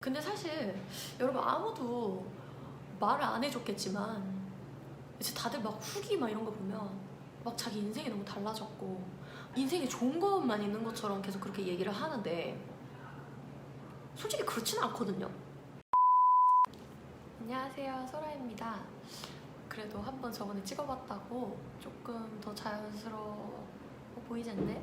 근데 사실 여러분 아무도 말을 안 해줬겠지만 이제 다들 막 후기 막 이런 거 보면 막 자기 인생이 너무 달라졌고 인생에 좋은 것만 있는 것처럼 계속 그렇게 얘기를 하는데 솔직히 그렇지는 않거든요. 안녕하세요, 소라입니다. 그래도 한번 저번에 찍어봤다고 조금 더 자연스러워 보이지 않네?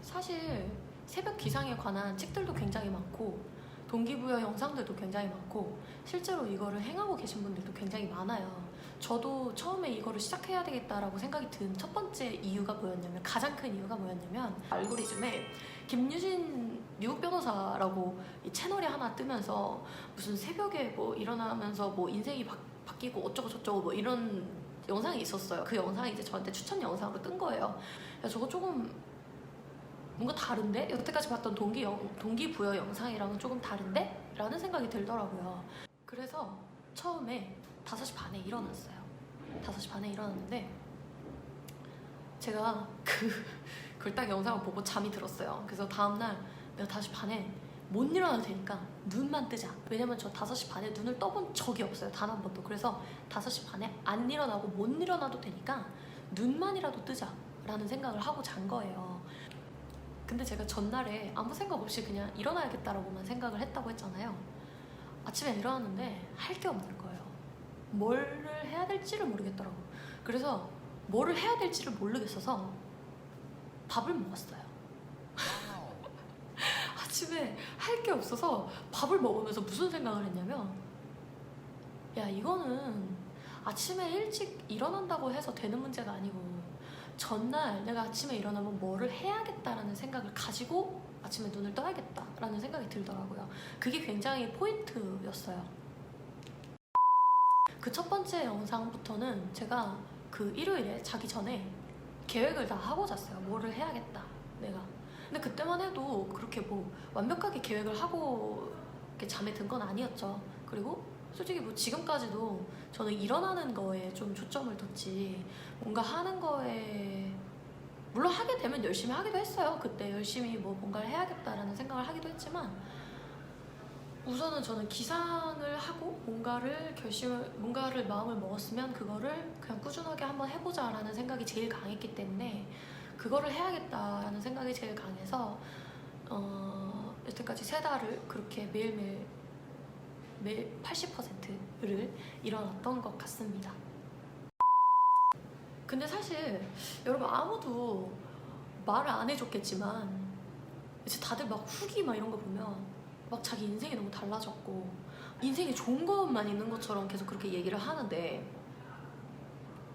사실 새벽 기상에 관한 책들도 굉장히 많고 동기부여 영상들도 굉장히 많고 실제로 이거를 행하고 계신 분들도 굉장히 많아요. 저도 처음에 이거를 시작해야 되겠다라고 생각이 든 첫 번째 이유가 뭐였냐면, 가장 큰 이유가 뭐였냐면, 알고리즘에 김유진 미국 변호사라고 이 채널이 하나 뜨면서 무슨 새벽에 뭐 일어나면서 뭐 인생이 바뀌고 어쩌고 저쩌고 뭐 이런 영상이 있었어요. 그 영상이 이제 저한테 추천 영상으로 뜬 거예요. 그래서 저거 조금 뭔가 다른데? 여태까지 봤던 동기부여 영상이랑은 조금 다른데? 라는 생각이 들더라고요. 그래서 처음에 5시 반에 일어났어요. 5시 반에 일어났는데 제가 그걸 딱 영상을 보고 잠이 들었어요. 그래서 다음날 내가 5시 반에 못 일어나도 되니까 눈만 뜨자. 왜냐면 저 5시 반에 눈을 떠본 적이 없어요. 단 한 번도. 그래서 5시 반에 안 일어나고 못 일어나도 되니까 눈만이라도 뜨자 라는 생각을 하고 잔 거예요. 근데 제가 전날에 아무 생각 없이 그냥 일어나야겠다라고만 생각을 했다고 했잖아요. 아침에 일어났는데 할 게 없는 거예요. 뭐를 해야 될지를 모르겠더라고. 그래서 뭐를 해야 될지를 모르겠어서 밥을 먹었어요. 아침에 할 게 없어서 밥을 먹으면서 무슨 생각을 했냐면, 야, 이거는 아침에 일찍 일어난다고 해서 되는 문제가 아니고 전날 내가 아침에 일어나면 뭐를 해야겠다라는 생각을 가지고 아침에 눈을 떠야겠다라는 생각이 들더라고요. 그게 굉장히 포인트였어요. 그 첫 번째 영상부터는 제가 그 일요일에 자기 전에 계획을 다 하고 잤어요. 뭐를 해야겠다, 내가. 근데 그때만 해도 그렇게 뭐 완벽하게 계획을 하고 이렇게 잠에 든 건 아니었죠. 그리고 솔직히 뭐 지금까지도 저는 일어나는 거에 좀 초점을 뒀지 뭔가 하는 거에, 물론 하게 되면 열심히 하기도 했어요. 그때 열심히 뭐 뭔가를 해야겠다라는 생각을 하기도 했지만 우선은 저는 기상을 하고 뭔가를 마음을 먹었으면 그거를 그냥 꾸준하게 한번 해보자라는 생각이 제일 강했기 때문에 그거를 해야겠다라는 생각이 제일 강해서 여태까지 3달을 그렇게 매일 80%를 일어났던 것 같습니다. 근데 사실 여러분 아무도 말을 안 해줬겠지만 이제 다들 막 후기 막 이런 거 보면 막 자기 인생이 너무 달라졌고 인생에 좋은 것만 있는 것처럼 계속 그렇게 얘기를 하는데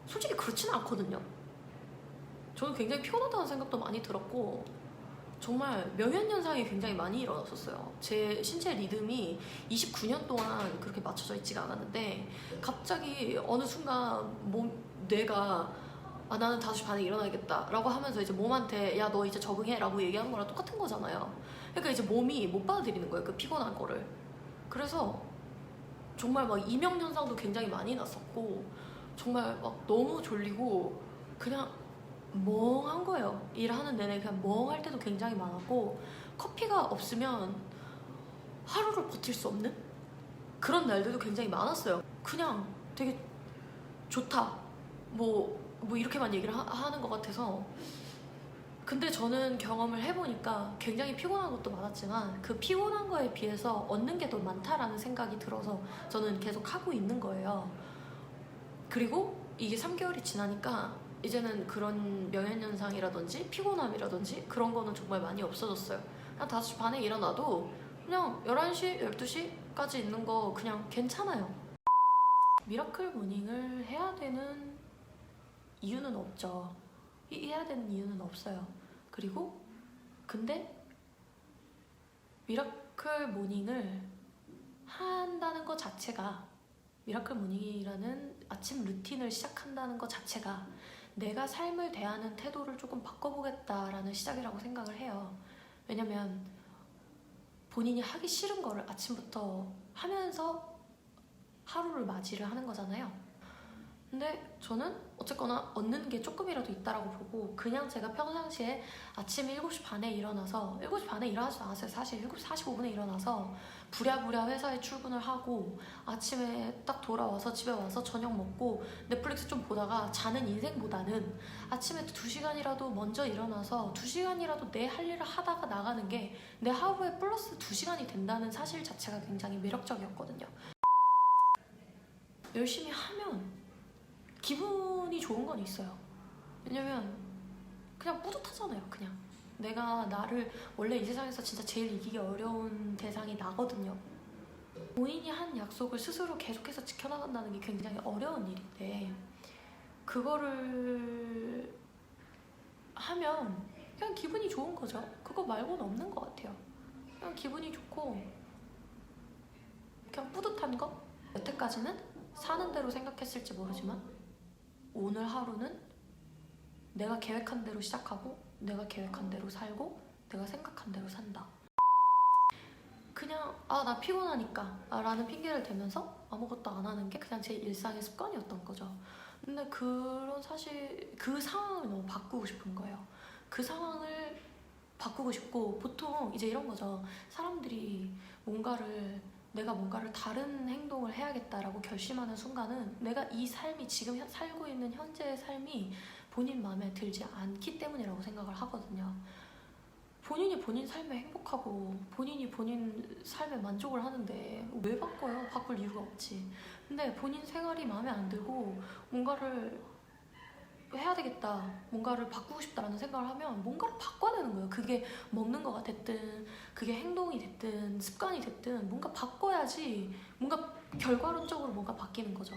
솔직히 그렇지는 않거든요. 저는 굉장히 피곤하다는 생각도 많이 들었고 정말 명현현상이 굉장히 많이 일어났었어요. 제 신체 리듬이 29년 동안 그렇게 맞춰져 있지가 않았는데 갑자기 어느 순간 뇌가 나는 5시 반에 일어나야겠다 라고 하면서 이제 몸한테 야, 너 이제 적응해 라고 얘기하는 거랑 똑같은 거잖아요. 그러니까 이제 몸이 못 받아들이는 거예요, 그 피곤한 거를. 그래서 정말 막 이명현상도 굉장히 많이 났었고 정말 막 너무 졸리고 그냥 멍한 거예요. 일하는 내내 그냥 멍할 때도 굉장히 많았고 커피가 없으면 하루를 버틸 수 없는 그런 날들도 굉장히 많았어요. 그냥 되게 좋다 뭐 이렇게만 얘기를 하는 것 같아서. 근데 저는 경험을 해보니까 굉장히 피곤한 것도 많았지만 그 피곤한 거에 비해서 얻는 게 더 많다라는 생각이 들어서 저는 계속 하고 있는 거예요. 그리고 이게 3개월이 지나니까 이제는 그런 명현현상이라든지 피곤함이라든지 그런 거는 정말 많이 없어졌어요. 한 5시 반에 일어나도 그냥 11시, 12시까지 있는 거 그냥 괜찮아요. 미라클 모닝을 해야 되는 이유는 없죠. 해야 되는 이유는 없어요. 그리고 근데 미라클 모닝을 한다는 것 자체가, 미라클 모닝이라는 아침 루틴을 시작한다는 것 자체가 내가 삶을 대하는 태도를 조금 바꿔보겠다라는 시작이라고 생각을 해요. 왜냐면 본인이 하기 싫은 거를 아침부터 하면서 하루를 맞이를 하는 거잖아요. 근데 저는 어쨌거나 얻는 게 조금이라도 있다라고 보고 그냥 제가 평상시에 아침 7시 반에 일어나서 7시 반에 일어나지 않았어요. 사실 7시 45분에 일어나서 부랴부랴 회사에 출근을 하고 아침에 딱 돌아와서 집에 와서 저녁 먹고 넷플릭스 좀 보다가 자는 인생보다는 아침에 2시간이라도 먼저 일어나서 2시간이라도 내 할 일을 하다가 나가는 게 내 하루에 플러스 2시간이 된다는 사실 자체가 굉장히 매력적이었거든요. 열심히 하면 기분이 좋은 건 있어요. 왜냐면 그냥 뿌듯하잖아요. 그냥 내가 나를 원래 이 세상에서 진짜 제일 이기기 어려운 대상이 나거든요. 본인이 한 약속을 스스로 계속해서 지켜나간다는 게 굉장히 어려운 일인데 그거를 하면 그냥 기분이 좋은 거죠. 그거 말고는 없는 것 같아요. 그냥 기분이 좋고 그냥 뿌듯한 거? 여태까지는 사는 대로 생각했을지 모르지만 오늘 하루는 내가 계획한 대로 시작하고 내가 계획한 대로 살고 내가 생각한 대로 산다. 그냥 나 피곤하니까 라는 핑계를 대면서 아무것도 안 하는 게 그냥 제 일상의 습관이었던 거죠. 근데 그런 사실 그 상황을 너무 바꾸고 싶은 거예요. 그 상황을 바꾸고 싶고 보통 이제 이런 거죠. 사람들이 내가 뭔가를 다른 행동을 해야겠다라고 결심하는 순간은 내가 이 삶이 지금 살고 있는 현재의 삶이 본인 마음에 들지 않기 때문이라고 생각을 하거든요. 본인이 본인 삶에 행복하고 본인이 본인 삶에 만족을 하는데 왜 바꿔요? 바꿀 이유가 없지. 근데 본인 생활이 마음에 안 들고 뭔가를 해야 되겠다, 뭔가를 바꾸고 싶다라는 생각을 하면 뭔가를 바꿔야 되는 거예요. 그게 먹는 거가 됐든 그게 행동이 됐든 습관이 됐든 뭔가 바꿔야지 뭔가 결과론적으로 뭔가 바뀌는 거죠.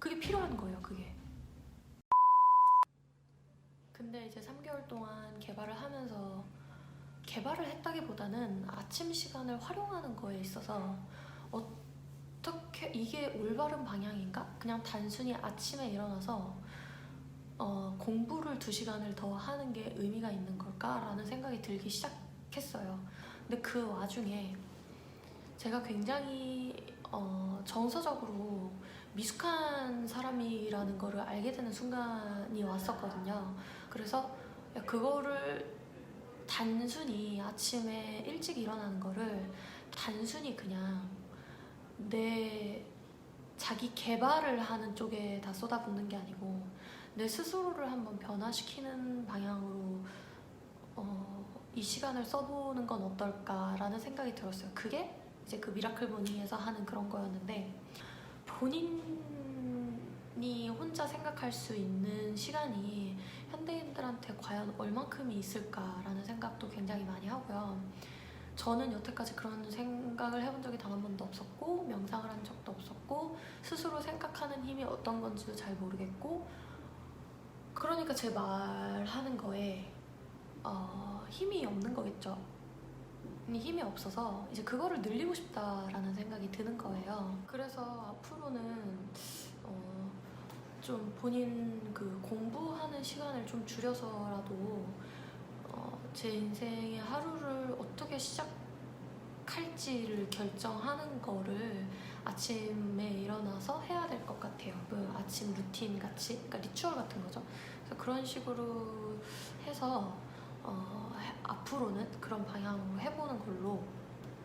그게 필요한 거예요. 그게. 근데 이제 3개월 동안 개발을 하면서 개발을 했다기보다는 아침 시간을 활용하는 거에 있어서 어떻게 이게 올바른 방향인가? 그냥 단순히 아침에 일어나서 공부를 2시간을 더 하는 게 의미가 있는 걸까라는 생각이 들기 시작했어요. 근데 그 와중에 제가 굉장히 정서적으로 미숙한 사람이라는 거를 알게 되는 순간이 왔었거든요. 그래서 그거를 단순히 아침에 일찍 일어나는 거를 단순히 그냥 내 자기 개발을 하는 쪽에 다 쏟아붓는 게 아니고 내 스스로를 한번 변화시키는 방향으로 이 시간을 써보는 건 어떨까라는 생각이 들었어요. 그게 이제 그 미라클 모닝에서 하는 그런 거였는데 본인이 혼자 생각할 수 있는 시간이 현대인들한테 과연 얼만큼이 있을까라는 생각도 굉장히 많이 하고요. 저는 여태까지 그런 생각을 해본 적이 단 한 번도 없었고 명상을 한 적도 없었고 스스로 생각하는 힘이 어떤 건지도 잘 모르겠고 그러니까 제 말하는 거에 힘이 없는 거겠죠. 힘이 없어서 이제 그거를 늘리고 싶다라는 생각이 드는 거예요. 그래서 앞으로는 좀 본인 그 공부하는 시간을 좀 줄여서라도 제 인생의 하루를 어떻게 시작할지를 결정하는 거를 아침에 일어나서 해야 될 것 같아요. 그 아침 루틴 같이, 그러니까 리추얼 같은 거죠. 그래서 그런 식으로 해서 앞으로는 그런 방향으로 해보는 걸로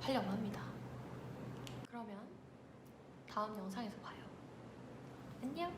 하려고 합니다. 그러면 다음 영상에서 봐요. 안녕!